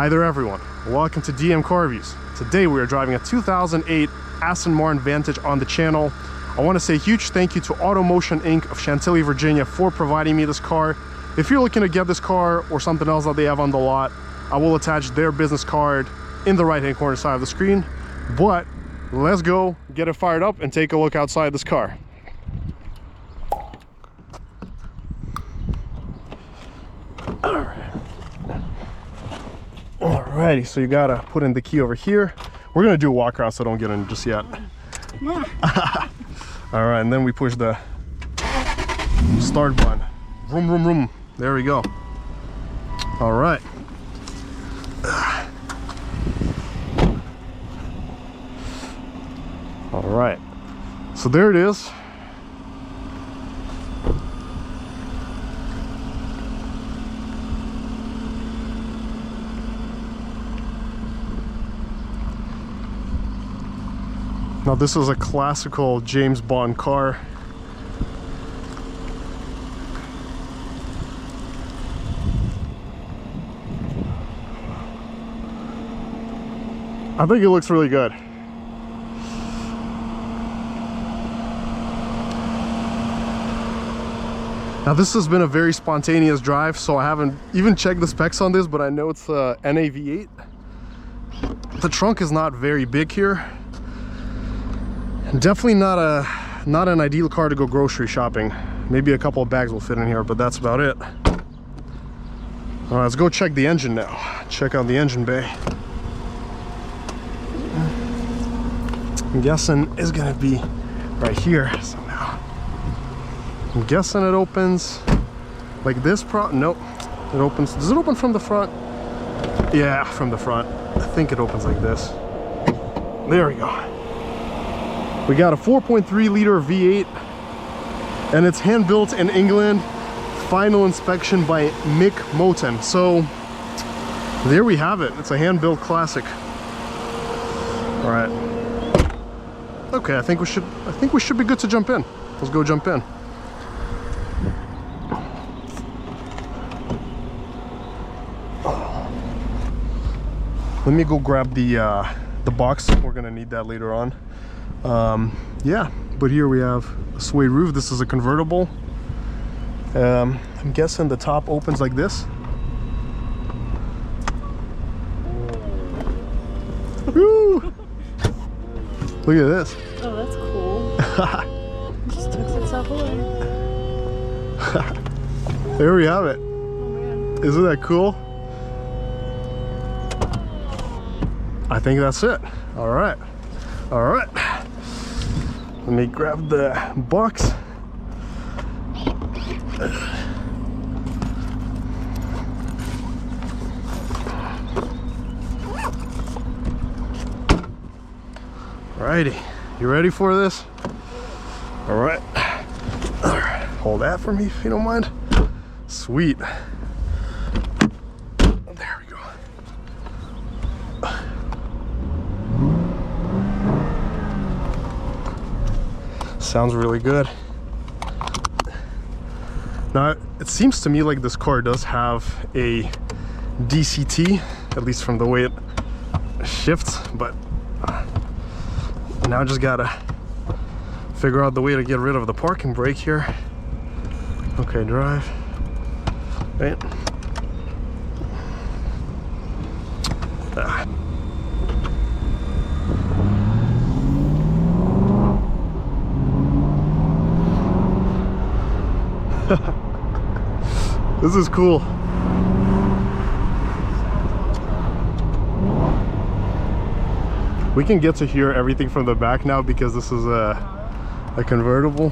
Hi there everyone, welcome to DM Car Reviews. Today we are driving a 2008 Aston Martin Vantage on the channel. I want to say a huge thank you to Automotion Inc. of Chantilly, Virginia for providing me this car. If you're looking to get this car or something else that they have on the lot, I will attach their business card in the right hand corner side of the screen. But let's go get it fired up and take a look outside this car. Alrighty, so you gotta put in the key over here. We're gonna do a walkaround, so don't get in just yet. Alright, and then we push the start button. Vroom, vroom, vroom. There we go. Alright. Alright. So there it is. Now this is a classical James Bond car. I think it looks really good. Now this has been a very spontaneous drive, so I haven't even checked the specs on this, but I know it's a NAV8. The trunk is not very big here. Definitely not an ideal car to go grocery shopping. Maybe a couple of bags will fit in here, but that's about it. All right, let's go check the engine now. Check out the engine bay. I'm guessing it's gonna be right here somehow. I'm guessing it opens like this. Nope, it opens. Does it open from the front? Yeah, from the front. I think it opens like this. There we go. We got a 4.3 liter V8 and it's hand built in England. Final inspection by Mick Moten. So there we have it. It's a hand built classic. All right. Okay, I think we should be good to jump in. Let's go jump in. Let me go grab the box. We're gonna need that later on. Yeah, but here we have a suede roof. This is a convertible. I'm guessing the top opens like this. Woo! Look at this. Oh, that's cool. It just tucks itself away. There we have it. Oh man. Isn't that cool? I think that's it. All right. All right. Let me grab the box. Alrighty, you ready for this? All right. All right. Hold that for me if you don't mind. Sweet. There we go. Sounds really good. Now, it seems to me like this car does have a DCT, at least from the way it shifts, but now I just gotta figure out the way to get rid of the parking brake here. Okay, drive. Right. This is cool. We can get to hear everything from the back now because this is a convertible.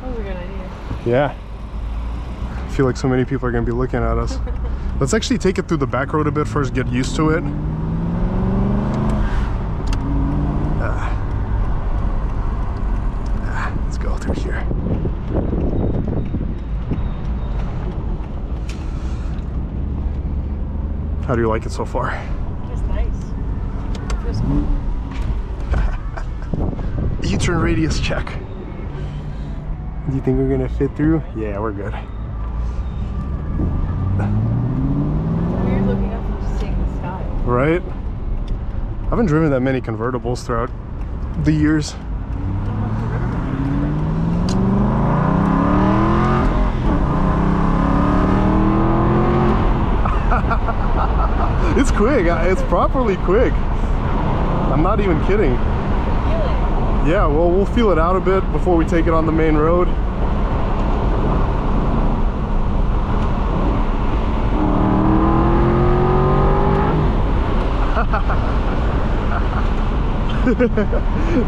That was a good idea. Yeah. I feel like so many people are going to be looking at us. Let's actually take it through the back road a bit first, get used to it. Let's go through here. How do you like it so far? It's nice. It feels cool. U-turn radius check. Do you think we're gonna fit through? Yeah, we're good. Weird looking up and just seeing the sky. Right? I haven't driven that many convertibles throughout the years. It's quick. It's properly quick. I'm not even kidding. Yeah, well, we'll feel it out a bit before we take it on the main road.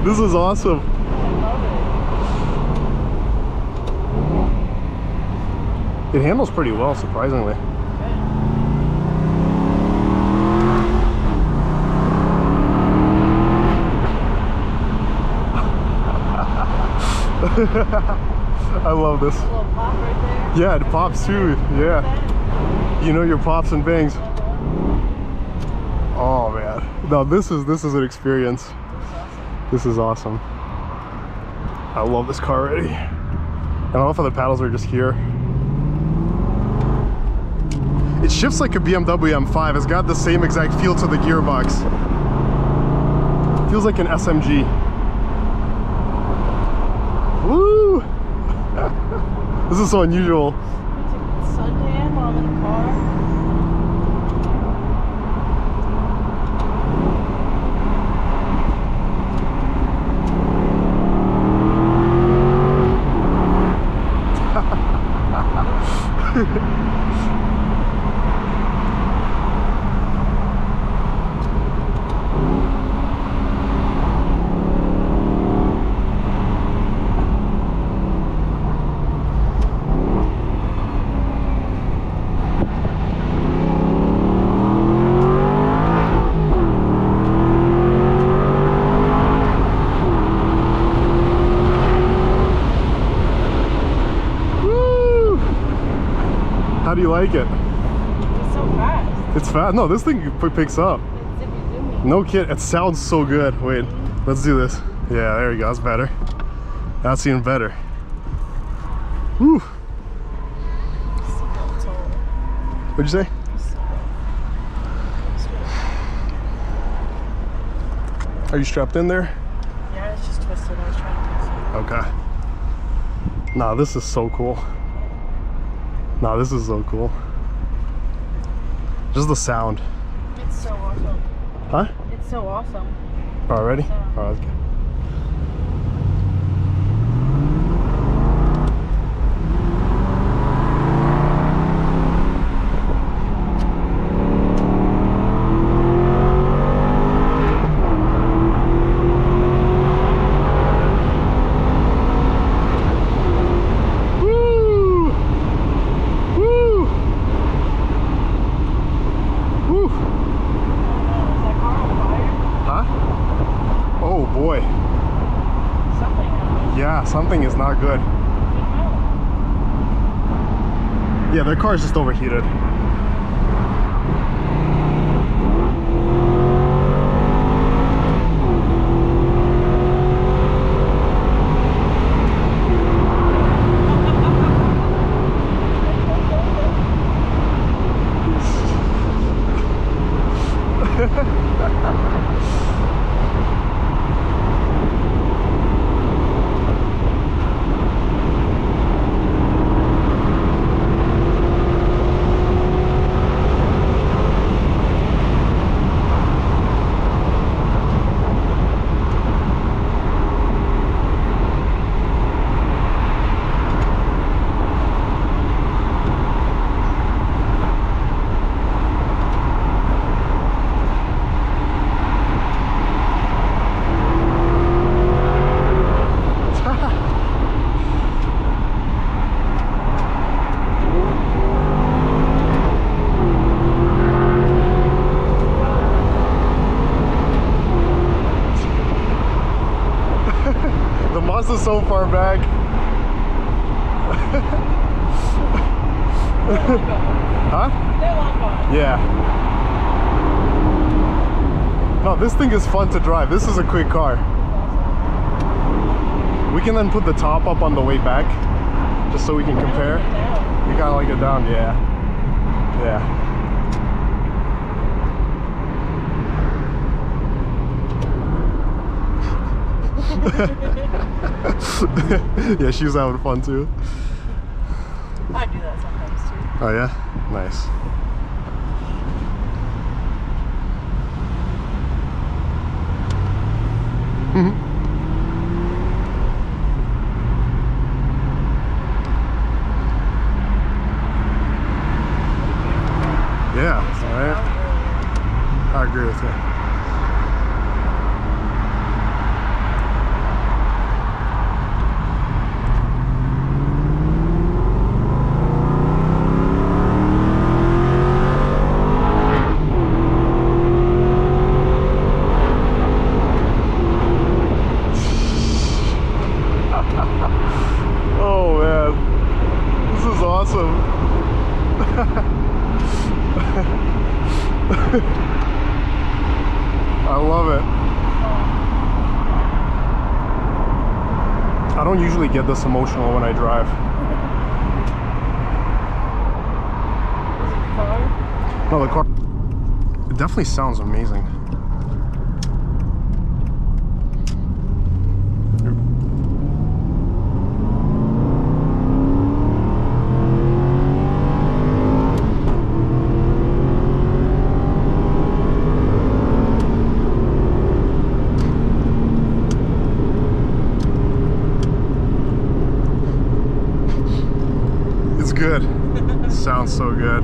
This is awesome. It handles pretty well, surprisingly. I love this. A little pop right there. Yeah, it pops too. Yeah. You know your pops and bangs. Oh man. No, this is an experience. This is awesome. I love this car already. And I love how the paddles are just here. It shifts like a BMW M5. It's got the same exact feel to the gearbox. Feels like an SMG. Woo! This is so unusual. Suntan while I'm in the car. How do you like it? It's so fast. It's fast. No, this thing picks up. It's zippy-zoomy. No kid. It sounds so good. Wait, let's do this. Yeah, there we go. That's better. That's even better. Woo. What'd you say? Are you strapped in there? Yeah, it's just twisted. I was trying to twist it. Okay. Nah, this is so cool. Nah, this is so cool. Just the sound. It's so awesome. Huh? It's so awesome. Already? Alright, let's go. Something is not good. Yeah, their car is just overheated. Is so far back. Huh? They're long gone. Yeah. No, this thing is fun to drive. This is a quick car. We can then put the top up on the way back, just so we can compare. You gotta like it down, yeah. Yeah. Yeah, she was having fun too. I do that sometimes too. Oh yeah? Nice. Yeah, right? I agree with you. Oh man, this is awesome. I love it. I don't usually get this emotional when I drive. No, the car, it definitely sounds amazing. It's good. It sounds so good.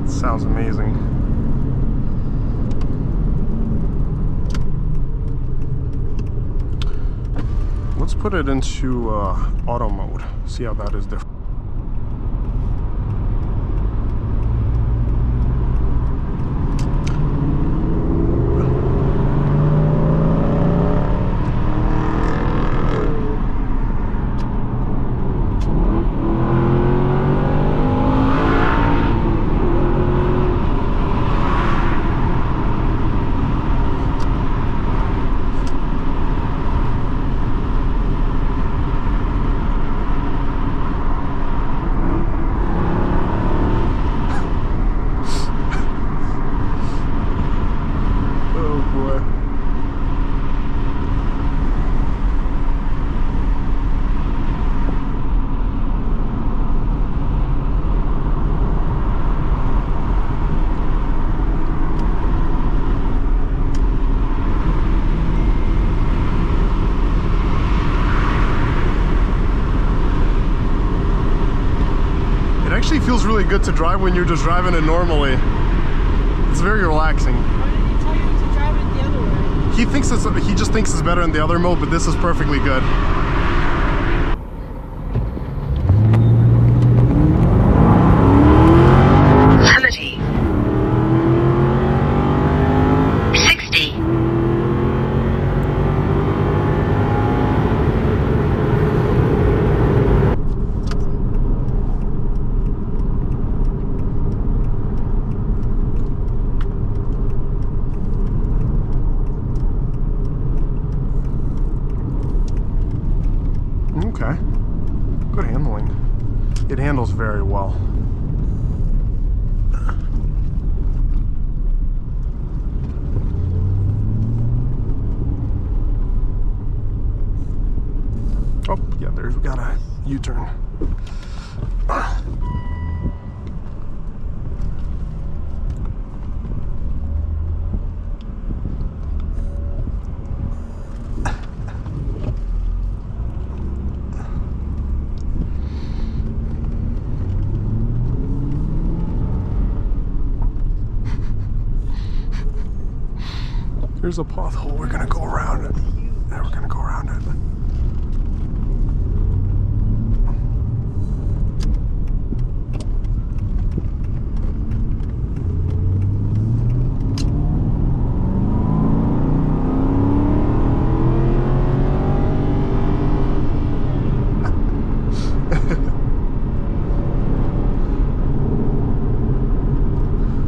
It sounds amazing. Let's put it into auto mode. See how that is different. Actually feels really good to drive when you're just driving it normally. It's very relaxing. Why didn't he tell you to drive it the other way? He just thinks it's better in the other mode, but this is perfectly good. Okay, good handling. It handles very well. Oh, yeah, we got a U-turn. Here's a pothole. We're gonna go around it. Yeah, we're gonna go around it.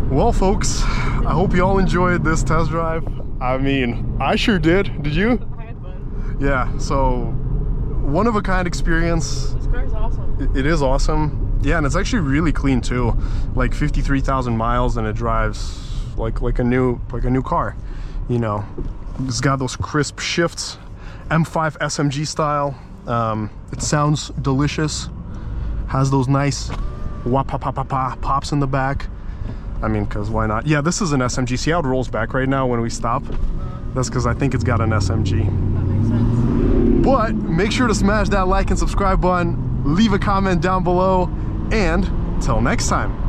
Well, folks, I hope you all enjoyed this test drive. I mean, I sure did. Did you? I had fun. Yeah, so one of a kind experience. This car is awesome. It is awesome. Yeah, and it's actually really clean too. Like 53,000 miles, and it drives like a new car. you know, it's got those crisp shifts, M5 SMG style. It sounds delicious, has those nice wah-pa-pa-pa-pa pops in the back. I mean, because why not? Yeah, this is an SMG. See how it rolls back right now when we stop? That's because I think it's got an SMG. That makes sense. But make sure to smash that like and subscribe button, leave a comment down below, and till next time.